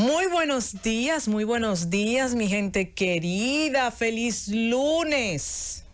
Muy buenos días, mi gente querida. Feliz lunes.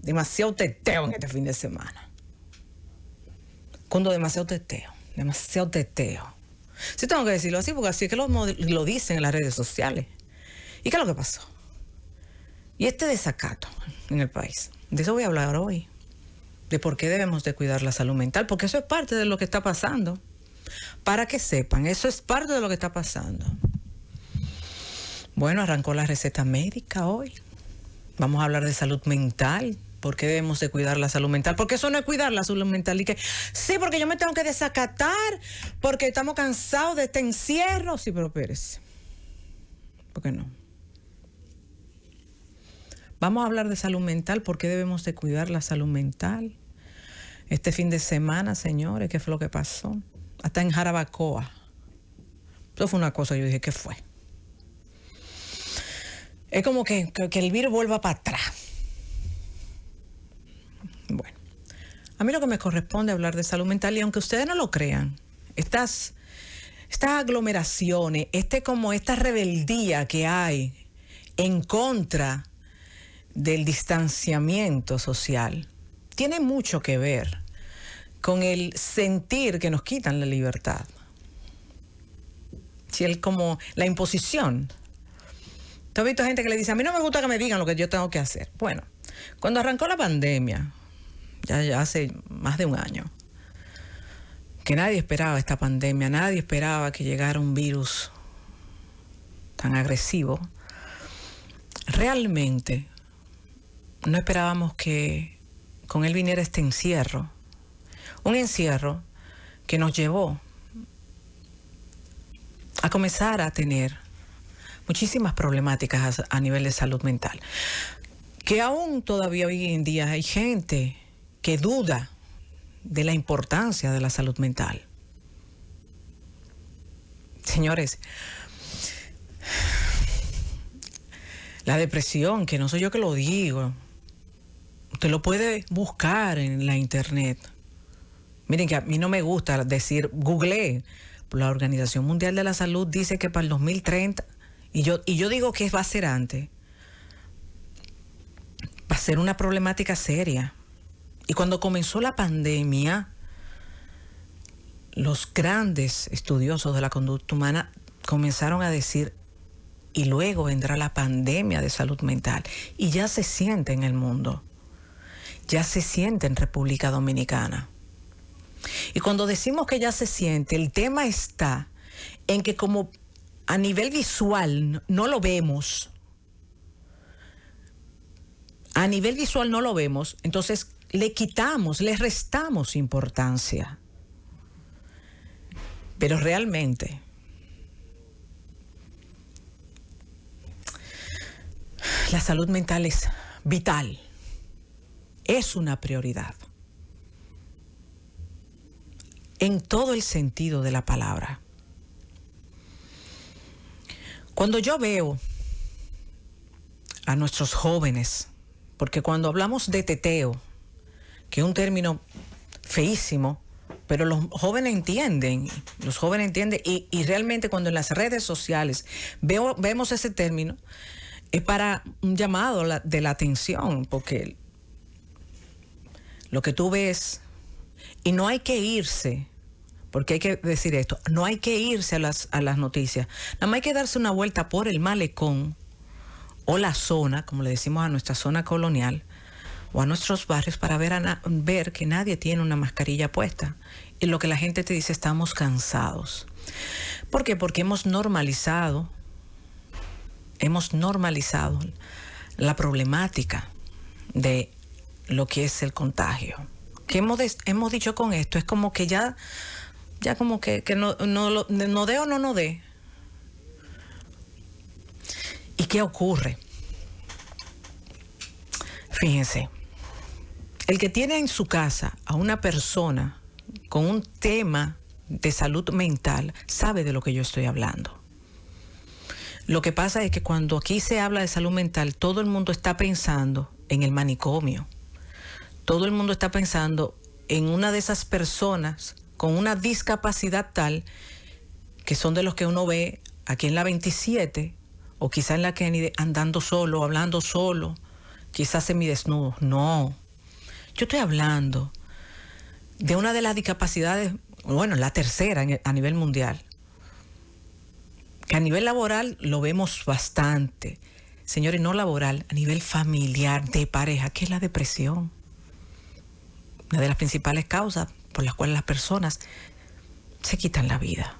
Demasiado teteo en este fin de semana. Cuando demasiado teteo. Sí tengo que decirlo así, porque así es que lo dicen en las redes sociales. ¿Y qué es lo que pasó? Y este desacato en el país. De eso voy a hablar hoy. De por qué debemos de cuidar la salud mental, porque eso es parte de lo que está pasando. Para que sepan, eso es parte de lo que está pasando. Bueno, arrancó la receta médica hoy. Vamos a hablar de salud mental. ¿Por qué debemos de cuidar la salud mental? Porque eso no es cuidar la salud mental. Y que, sí, porque yo me tengo que desacatar, porque estamos cansados de este encierro. Sí, pero espérese. ¿Por qué no? Vamos a hablar de salud mental. ¿Por qué debemos de cuidar la salud mental? Este fin de semana, señores, ¿qué fue lo que pasó? Hasta en Jarabacoa. Eso fue una cosa, yo dije, ¿qué fue? Es como que el virus vuelva para atrás. Bueno, a mí lo que me corresponde es hablar de salud mental, y aunque ustedes no lo crean, estas aglomeraciones, esta rebeldía que hay en contra del distanciamiento social, tiene mucho que ver con el sentir que nos quitan la libertad. Si es como la imposición. ¿Tú has visto gente que le dice, a mí no me gusta que me digan lo que yo tengo que hacer? Bueno, cuando arrancó la pandemia, ya hace más de un año, que nadie esperaba esta pandemia, nadie esperaba que llegara un virus tan agresivo, realmente no esperábamos que con él viniera este encierro. Un encierro que nos llevó a comenzar a tener muchísimas problemáticas a nivel de salud mental. Que aún todavía hoy en día hay gente que duda de la importancia de la salud mental. Señores, la depresión, que no soy yo que lo digo, usted lo puede buscar en la internet. Miren que a mí no me gusta decir, googleé. La Organización Mundial de la Salud dice que para el 2030, y yo digo que va a ser antes, va a ser una problemática seria. Y cuando comenzó la pandemia, los grandes estudiosos de la conducta humana comenzaron a decir, y luego vendrá la pandemia de salud mental. Y ya se siente en el mundo, ya se siente en República Dominicana. Y cuando decimos que ya se siente, el tema está en que como a nivel visual no lo vemos, entonces le restamos importancia. Pero realmente la salud mental es vital, es una prioridad. En todo el sentido de la palabra. Cuando yo veo a nuestros jóvenes, porque cuando hablamos de teteo, que es un término feísimo, pero los jóvenes entienden, y realmente cuando en las redes sociales vemos ese término, es para un llamado de la atención, porque lo que tú ves. Y no hay que irse, porque hay que decir esto, no hay que irse a las noticias. Nada más hay que darse una vuelta por el malecón o la zona, como le decimos a nuestra zona colonial, o a nuestros barrios, para ver que nadie tiene una mascarilla puesta. Y lo que la gente te dice, estamos cansados. ¿Por qué? Porque hemos normalizado la problemática de lo que es el contagio. Que hemos dicho con esto, es como que ya como que no dé o no dé. ¿Y qué ocurre? Fíjense, el que tiene en su casa a una persona con un tema de salud mental sabe de lo que yo estoy hablando. Lo que pasa es que cuando aquí se habla de salud mental, todo el mundo está pensando en el manicomio. Todo el mundo está pensando en una de esas personas con una discapacidad tal que son de los que uno ve aquí en la 27 o quizá en la Kennedy andando solo, hablando solo, quizás semidesnudo. No, yo estoy hablando de una de las discapacidades, bueno, la tercera a nivel mundial, que a nivel laboral lo vemos bastante. Señores, no laboral, a nivel familiar, de pareja, que es la depresión. Una de las principales causas por las cuales las personas se quitan la vida.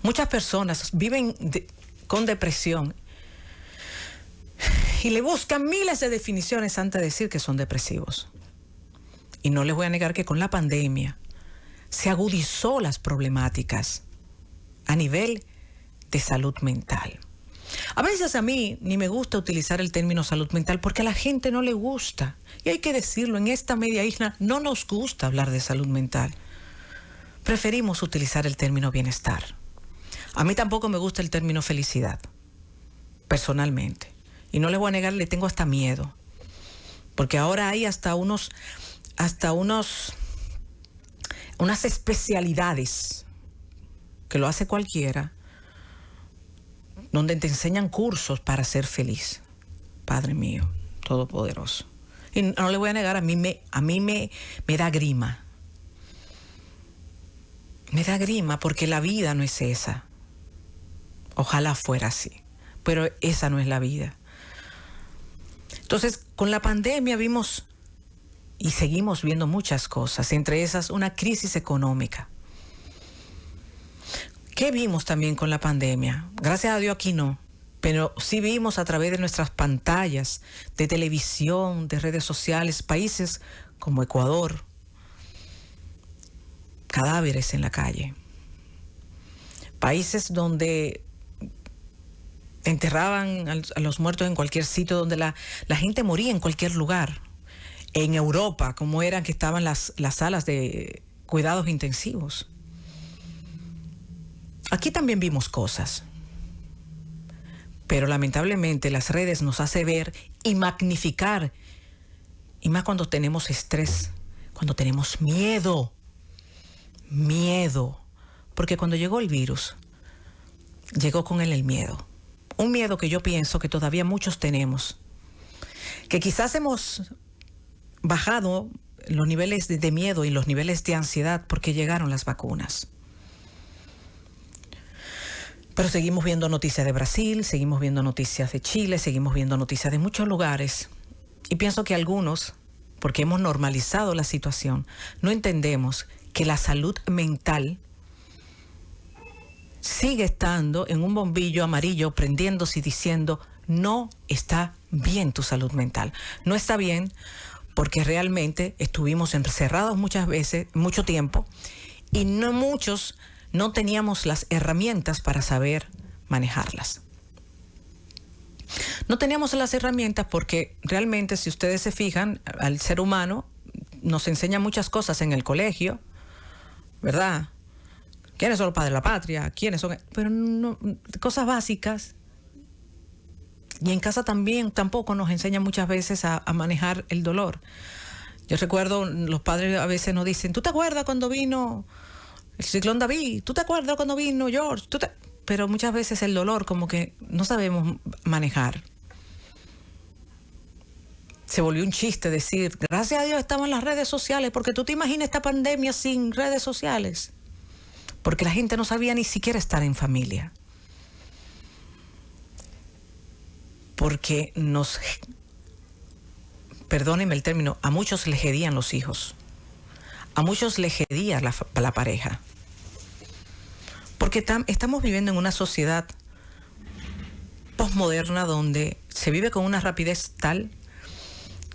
Muchas personas viven con depresión y le buscan miles de definiciones antes de decir que son depresivos. Y no les voy a negar que con la pandemia se agudizó las problemáticas a nivel de salud mental. A veces a mí ni me gusta utilizar el término salud mental porque a la gente no le gusta. Y hay que decirlo, en esta media isla no nos gusta hablar de salud mental. Preferimos utilizar el término bienestar. A mí tampoco me gusta el término felicidad, personalmente. Y no les voy a negar, le tengo hasta miedo. Porque ahora hay unas especialidades que lo hace cualquiera, donde te enseñan cursos para ser feliz. Padre mío, todopoderoso. Y no le voy a negar, a mí me da grima. Me da grima porque la vida no es esa. Ojalá fuera así, pero esa no es la vida. Entonces, con la pandemia vimos y seguimos viendo muchas cosas, entre esas una crisis económica. ¿Qué vimos también con la pandemia? Gracias a Dios aquí no, pero sí vimos a través de nuestras pantallas, de televisión, de redes sociales, países como Ecuador, cadáveres en la calle. Países donde enterraban a los muertos en cualquier sitio, donde la gente moría en cualquier lugar. En Europa, como eran que estaban las salas de cuidados intensivos. Aquí también vimos cosas, pero lamentablemente las redes nos hacen ver y magnificar, y más cuando tenemos estrés, cuando tenemos miedo, porque cuando llegó el virus, llegó con él el miedo, un miedo que yo pienso que todavía muchos tenemos, que quizás hemos bajado los niveles de miedo y los niveles de ansiedad porque llegaron las vacunas. Pero seguimos viendo noticias de Brasil, seguimos viendo noticias de Chile, seguimos viendo noticias de muchos lugares. Y pienso que algunos, porque hemos normalizado la situación, no entendemos que la salud mental sigue estando en un bombillo amarillo, prendiéndose y diciendo, no está bien tu salud mental. No está bien porque realmente estuvimos encerrados muchas veces, mucho tiempo, y muchos no teníamos las herramientas para saber manejarlas. No teníamos las herramientas porque realmente, si ustedes se fijan, al ser humano nos enseña muchas cosas en el colegio, ¿verdad? ¿Quiénes son los padres de la patria? ¿Quiénes son? Pero no, cosas básicas. Y en casa también tampoco nos enseñan muchas veces a manejar el dolor. Yo recuerdo, los padres a veces nos dicen, ¿tú te acuerdas cuando vino el ciclón David? ¿Tú te acuerdas cuando vino George? Pero muchas veces el dolor como que no sabemos manejar. Se volvió un chiste decir, gracias a Dios estamos en las redes sociales, porque tú te imaginas esta pandemia sin redes sociales. Porque la gente no sabía ni siquiera estar en familia. Porque perdónenme el término, a muchos les hedían los hijos. A muchos les hedía la pareja. Porque estamos viviendo en una sociedad posmoderna donde se vive con una rapidez tal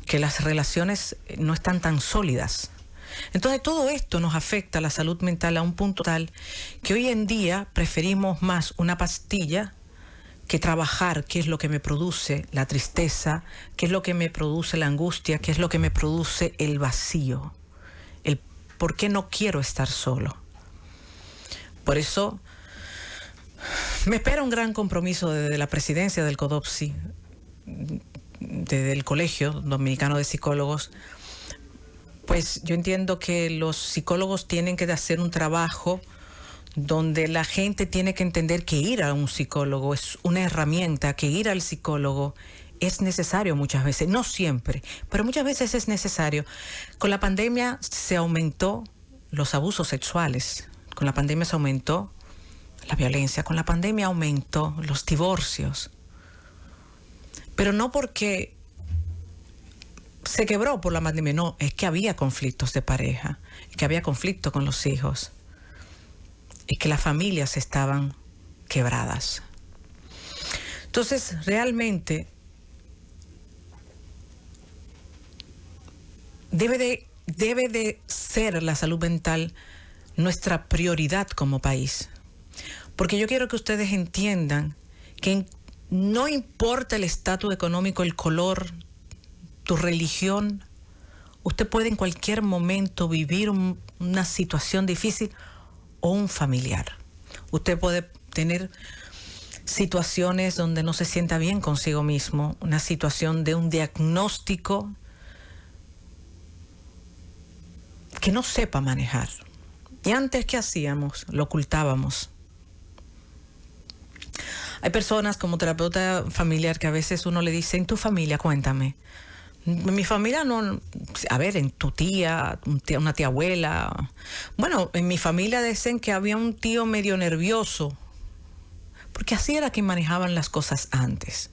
que las relaciones no están tan sólidas. Entonces todo esto nos afecta a la salud mental a un punto tal que hoy en día preferimos más una pastilla que trabajar qué es lo que me produce la tristeza, qué es lo que me produce la angustia, qué es lo que me produce el vacío, el por qué no quiero estar solo. Por eso me espera un gran compromiso desde la presidencia del CODOPSI, desde el Colegio Dominicano de Psicólogos. Pues yo entiendo que los psicólogos tienen que hacer un trabajo donde la gente tiene que entender que ir a un psicólogo es una herramienta, que ir al psicólogo es necesario muchas veces, no siempre, pero muchas veces es necesario. Con la pandemia se aumentó los abusos sexuales, con la pandemia se aumentó la violencia, con la pandemia aumentó los divorcios, pero no porque se quebró por la pandemia, no, es que había conflictos de pareja, que había conflicto con los hijos y que las familias estaban quebradas. Entonces, realmente debe de ser la salud mental nuestra prioridad como país. Porque yo quiero que ustedes entiendan que no importa el estatus económico, el color, tu religión, usted puede en cualquier momento vivir una situación difícil o un familiar. Usted puede tener situaciones donde no se sienta bien consigo mismo, una situación de un diagnóstico que no sepa manejar. Y antes, ¿qué hacíamos? Lo ocultábamos. Hay personas como terapeuta familiar que a veces uno le dice, en tu familia, cuéntame. Mi familia no, a ver, en tu tía, una tía abuela. Bueno, en mi familia dicen que había un tío medio nervioso, porque así era que manejaban las cosas antes.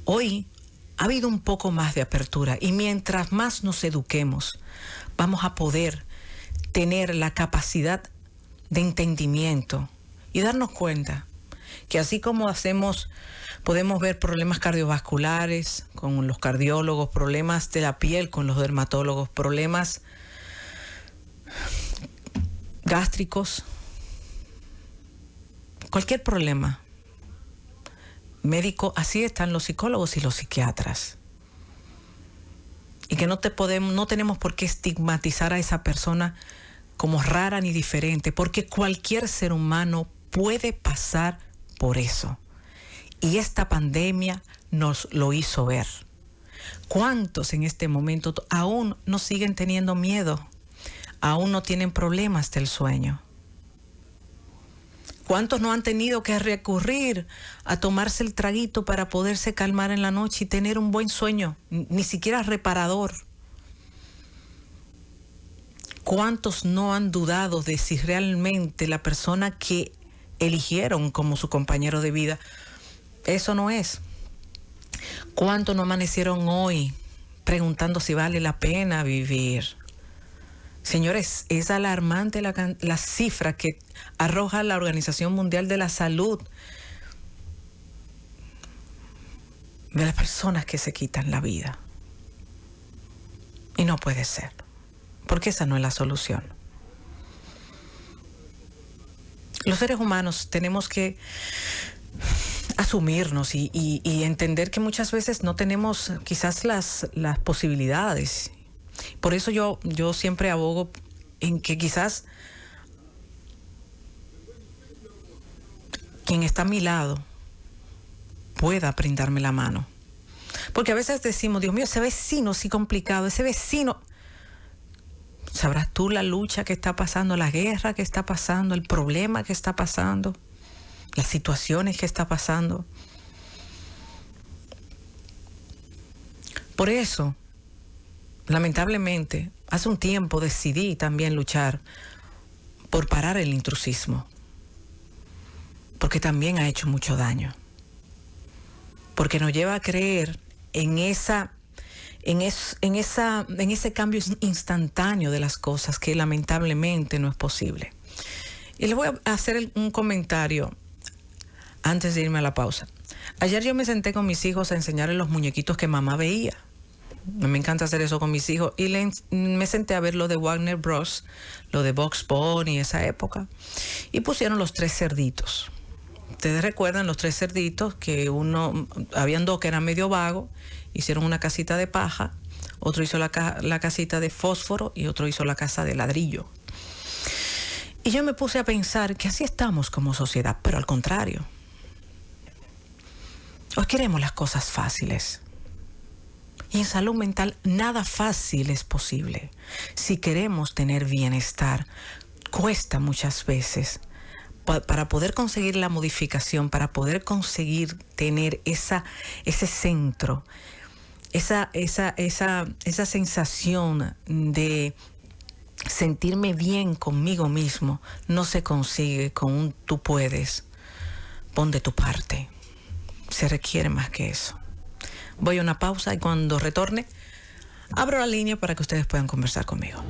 Hoy ha habido un poco más de apertura y mientras más nos eduquemos, vamos a poder tener la capacidad de entendimiento y darnos cuenta que así como podemos ver problemas cardiovasculares con los cardiólogos, problemas de la piel con los dermatólogos, problemas gástricos, cualquier problema médico, así están los psicólogos y los psiquiatras. Y que no tenemos por qué estigmatizar a esa persona como rara ni diferente, porque cualquier ser humano puede pasar por eso. Y esta pandemia nos lo hizo ver. ¿Cuántos en este momento aún no siguen teniendo miedo? Aún no tienen problemas del sueño. ¿Cuántos no han tenido que recurrir a tomarse el traguito para poderse calmar en la noche y tener un buen sueño? Ni siquiera reparador. ¿Cuántos no han dudado de si realmente la persona que eligieron como su compañero de vida, eso no es? ¿Cuántos no amanecieron hoy preguntando si vale la pena vivir? Señores, es alarmante la cifra que arroja la Organización Mundial de la Salud de las personas que se quitan la vida. Y no puede ser, porque esa no es la solución. Los seres humanos tenemos que asumirnos y entender que muchas veces no tenemos quizás las posibilidades. Por eso yo siempre abogo en que quizás quien está a mi lado pueda brindarme la mano. Porque a veces decimos, Dios mío, ese vecino sí complicado, ese vecino... Sabrás tú la lucha que está pasando, la guerra que está pasando, el problema que está pasando, las situaciones que está pasando. Por eso, lamentablemente, hace un tiempo decidí también luchar por parar el intrusismo, porque también ha hecho mucho daño, porque nos lleva a creer en ese cambio instantáneo de las cosas que lamentablemente no es posible. Y les voy a hacer un comentario antes de irme a la pausa. Ayer yo me senté con mis hijos a enseñarles los muñequitos que mamá veía. Me encanta hacer eso con mis hijos. Y me senté a ver lo de Warner Bros., lo de Bugs Bunny, esa época. Y pusieron los 3 cerditos. Ustedes recuerdan los 3 cerditos que habían 2 que eran medio vagos, hicieron una casita de paja, otro hizo la casita de fósforo y otro hizo la casa de ladrillo. Y yo me puse a pensar que así estamos como sociedad, pero al contrario. Hoy queremos las cosas fáciles. Y en salud mental nada fácil es posible. Si queremos tener bienestar, cuesta muchas veces para poder conseguir la modificación, para poder conseguir tener ese centro, esa sensación de sentirme bien conmigo mismo, no se consigue con un tú puedes. Pon de tu parte. Se requiere más que eso. Voy a una pausa y cuando retorne, abro la línea para que ustedes puedan conversar conmigo.